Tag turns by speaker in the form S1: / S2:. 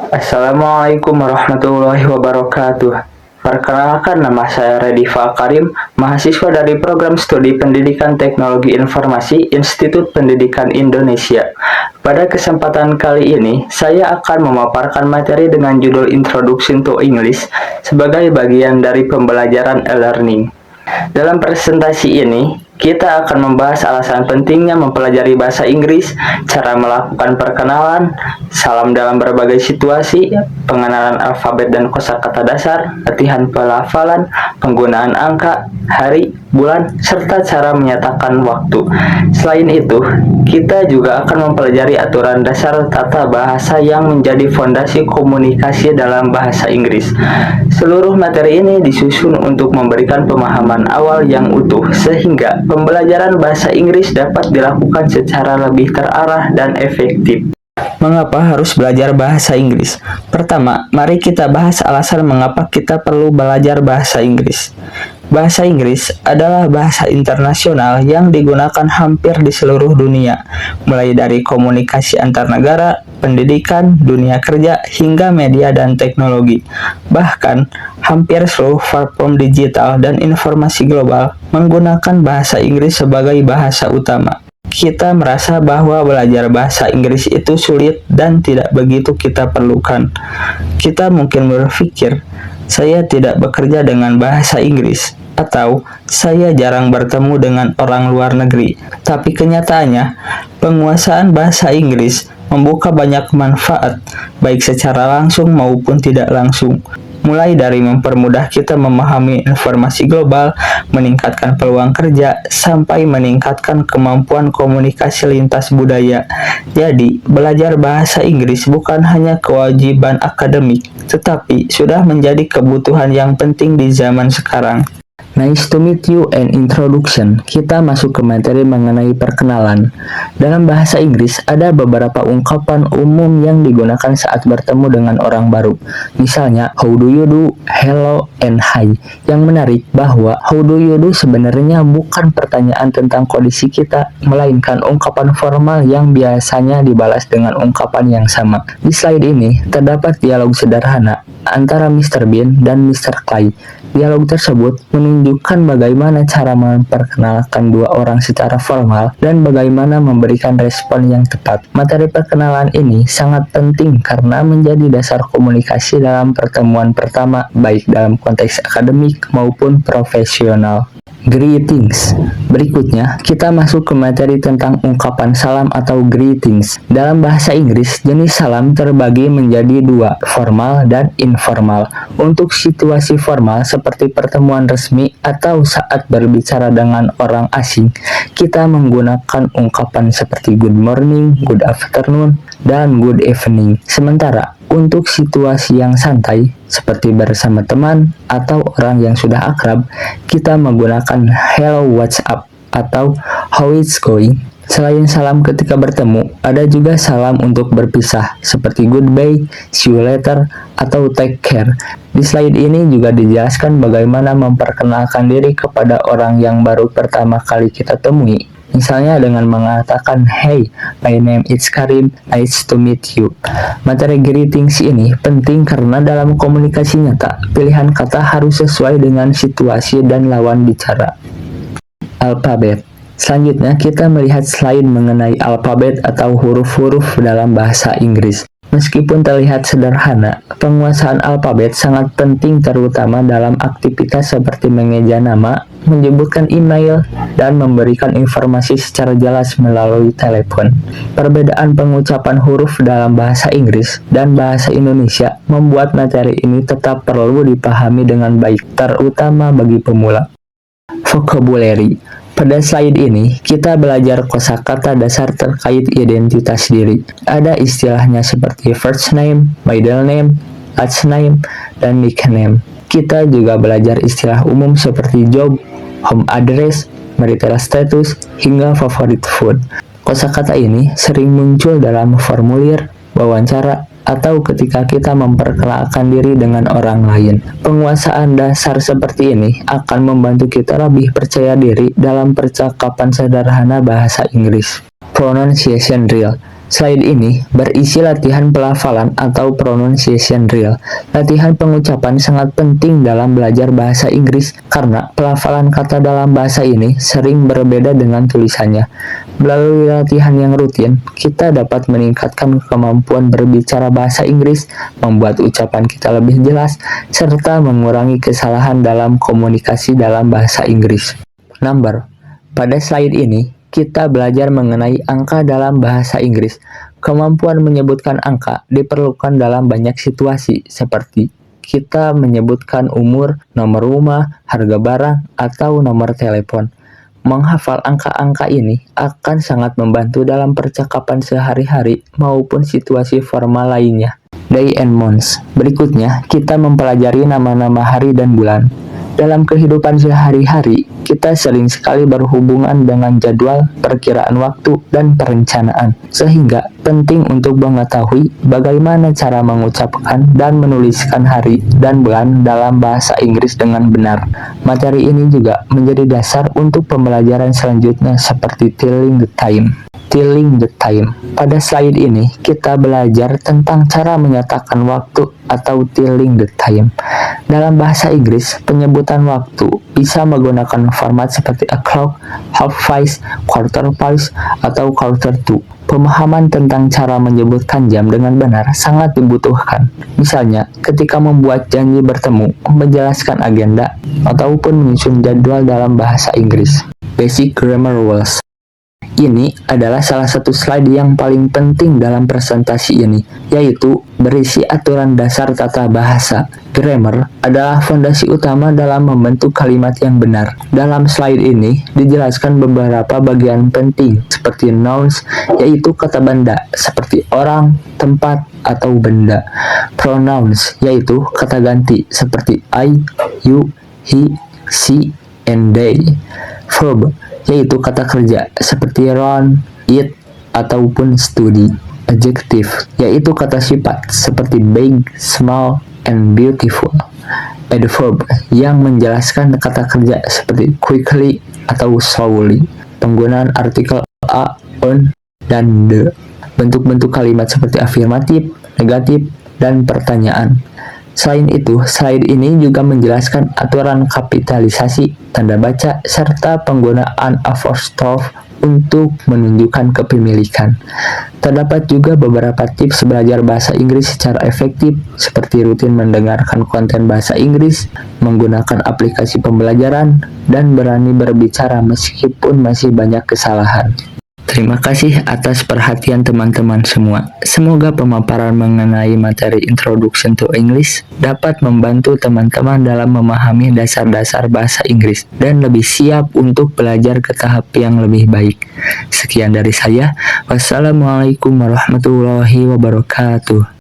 S1: Assalamualaikum warahmatullahi wabarakatuh. Perkenalkan, nama saya Redifa Karim, mahasiswa dari Program Studi Pendidikan Teknologi Informasi Institut Pendidikan Indonesia. Pada kesempatan kali ini, saya akan memaparkan materi dengan judul Introduction to English sebagai bagian dari pembelajaran e-learning. Dalam presentasi ini, kita akan membahas alasan pentingnya mempelajari bahasa Inggris, cara melakukan perkenalan, salam dalam berbagai situasi, pengenalan alfabet dan kosakata dasar, latihan pelafalan, penggunaan angka, hari, bulan, serta cara menyatakan waktu. Selain itu, kita juga akan mempelajari aturan dasar tata bahasa yang menjadi fondasi komunikasi dalam bahasa Inggris. Seluruh materi ini disusun untuk memberikan pemahaman awal yang utuh, sehingga pembelajaran bahasa Inggris dapat dilakukan secara lebih terarah dan efektif. Mengapa harus belajar bahasa Inggris? Pertama, mari kita bahas alasan mengapa kita perlu belajar bahasa Inggris. Bahasa Inggris adalah bahasa internasional yang digunakan hampir di seluruh dunia, mulai dari komunikasi antar negara, pendidikan, dunia kerja, hingga media dan teknologi. Bahkan, hampir seluruh platform digital dan informasi global menggunakan bahasa Inggris sebagai bahasa utama. Kita merasa bahwa belajar bahasa Inggris itu sulit dan tidak begitu kita perlukan. Kita mungkin berpikir, saya tidak bekerja dengan bahasa Inggris, atau saya jarang bertemu dengan orang luar negeri. Tapi kenyataannya, penguasaan bahasa Inggris membuka banyak manfaat, baik secara langsung maupun tidak langsung. Mulai dari mempermudah kita memahami informasi global, meningkatkan peluang kerja, sampai meningkatkan kemampuan komunikasi lintas budaya. Jadi, belajar bahasa Inggris bukan hanya kewajiban akademik, tetapi sudah menjadi kebutuhan yang penting di zaman sekarang. Nice to meet you and introduction. Kita masuk ke materi mengenai perkenalan. Dalam bahasa Inggris, ada beberapa ungkapan umum yang digunakan saat bertemu dengan orang baru. Misalnya, how do you do, hello, and hi. Yang menarik bahwa how do you do sebenarnya bukan pertanyaan tentang kondisi kita, melainkan ungkapan formal yang biasanya dibalas dengan ungkapan yang sama. Di slide ini, terdapat dialog sederhana antara Mr. Bean dan Mr. Clay. Dialog tersebut menunjukkan bagaimana cara memperkenalkan dua orang secara formal dan bagaimana memberikan respon yang tepat. Materi perkenalan ini sangat penting karena menjadi dasar komunikasi dalam pertemuan pertama, baik dalam konteks akademik maupun profesional. Greetings. Berikutnya, kita masuk ke materi tentang ungkapan salam atau greetings. Dalam bahasa Inggris, jenis salam terbagi menjadi dua, formal dan informal. Untuk situasi formal seperti pertemuan resmi atau saat berbicara dengan orang asing, kita menggunakan ungkapan seperti good morning, good afternoon, dan good evening. Sementara untuk situasi yang santai, seperti bersama teman atau orang yang sudah akrab, kita menggunakan hello, what's up, atau how it's going. Selain salam ketika bertemu, ada juga salam untuk berpisah, seperti goodbye, see you later, atau take care. Di slide ini juga dijelaskan bagaimana memperkenalkan diri kepada orang yang baru pertama kali kita temui. Misalnya dengan mengatakan, hey, my name is Karim, nice to meet you. Materi greetings ini penting karena dalam komunikasi nyata, pilihan kata harus sesuai dengan situasi dan lawan bicara. Alfabet. Selanjutnya, kita melihat slide mengenai alfabet atau huruf-huruf dalam bahasa Inggris. Meskipun terlihat sederhana, penguasaan alfabet sangat penting terutama dalam aktivitas seperti mengeja nama, menyebutkan email, dan memberikan informasi secara jelas melalui telepon. Perbedaan pengucapan huruf dalam bahasa Inggris dan bahasa Indonesia membuat materi ini tetap perlu dipahami dengan baik, terutama bagi pemula. Vocabulary. Pada slide ini, kita belajar kosakata dasar terkait identitas diri. Ada istilahnya seperti first name, middle name, last name, dan nickname. Kita juga belajar istilah umum seperti job, home address, marital status, hingga favorite food. Kosakata ini sering muncul dalam formulir, wawancara, atau ketika kita memperkenalkan diri dengan orang lain. Penguasaan dasar seperti ini akan membantu kita lebih percaya diri dalam percakapan sederhana bahasa Inggris. Pronunciation Drill. Slide ini berisi latihan pelafalan atau pronunciation drill. Latihan pengucapan sangat penting dalam belajar bahasa Inggris karena pelafalan kata dalam bahasa ini sering berbeda dengan tulisannya. Melalui latihan yang rutin, kita dapat meningkatkan kemampuan berbicara bahasa Inggris, membuat ucapan kita lebih jelas, serta mengurangi kesalahan dalam komunikasi dalam bahasa Inggris. Pada slide ini, kita belajar mengenai angka dalam bahasa Inggris. Kemampuan menyebutkan angka diperlukan dalam banyak situasi, seperti kita menyebutkan umur, nomor rumah, harga barang, atau nomor telepon. Menghafal angka-angka ini akan sangat membantu dalam percakapan sehari-hari maupun situasi formal lainnya. Day and months. Berikutnya, kita mempelajari nama-nama hari dan bulan. Dalam kehidupan sehari-hari, kita sering sekali berhubungan dengan jadwal, perkiraan waktu, dan perencanaan. Sehingga penting untuk mengetahui bagaimana cara mengucapkan dan menuliskan hari dan bulan dalam bahasa Inggris dengan benar. Materi ini juga menjadi dasar untuk pembelajaran selanjutnya seperti telling the time. Pada slide ini, kita belajar tentang cara menyatakan waktu atau telling the time. Dalam bahasa Inggris, penyebutan waktu bisa menggunakan format seperti o'clock, half past, quarter past, atau quarter to. Pemahaman tentang cara menyebutkan jam dengan benar sangat dibutuhkan. Misalnya, ketika membuat janji bertemu, menjelaskan agenda, ataupun menyusun jadwal dalam bahasa Inggris. Basic Grammar Rules. Ini adalah salah satu slide yang paling penting dalam presentasi ini, yaitu berisi aturan dasar tata bahasa. Grammar adalah fondasi utama dalam membentuk kalimat yang benar. Dalam slide ini dijelaskan beberapa bagian penting seperti nouns, yaitu kata benda seperti orang, tempat, atau benda. Pronouns, yaitu kata ganti seperti I, you, he, she, and they. Verb, yaitu kata kerja seperti run, eat, ataupun study. Adjective, yaitu kata sifat seperti big, small, and beautiful. Adverb, yang menjelaskan kata kerja seperti quickly atau slowly. Penggunaan artikel a, on, dan the. Bentuk-bentuk kalimat seperti afirmatif, negatif, dan pertanyaan. Selain itu, slide ini juga menjelaskan aturan kapitalisasi, tanda baca, serta penggunaan apostrophe untuk menunjukkan kepemilikan. Terdapat juga beberapa tips belajar bahasa Inggris secara efektif, seperti rutin mendengarkan konten bahasa Inggris, menggunakan aplikasi pembelajaran, dan berani berbicara meskipun masih banyak kesalahan. Terima kasih atas perhatian teman-teman semua. Semoga pemaparan mengenai materi Introduction to English dapat membantu teman-teman dalam memahami dasar-dasar bahasa Inggris dan lebih siap untuk belajar ke tahap yang lebih baik. Sekian dari saya. Wassalamualaikum warahmatullahi wabarakatuh.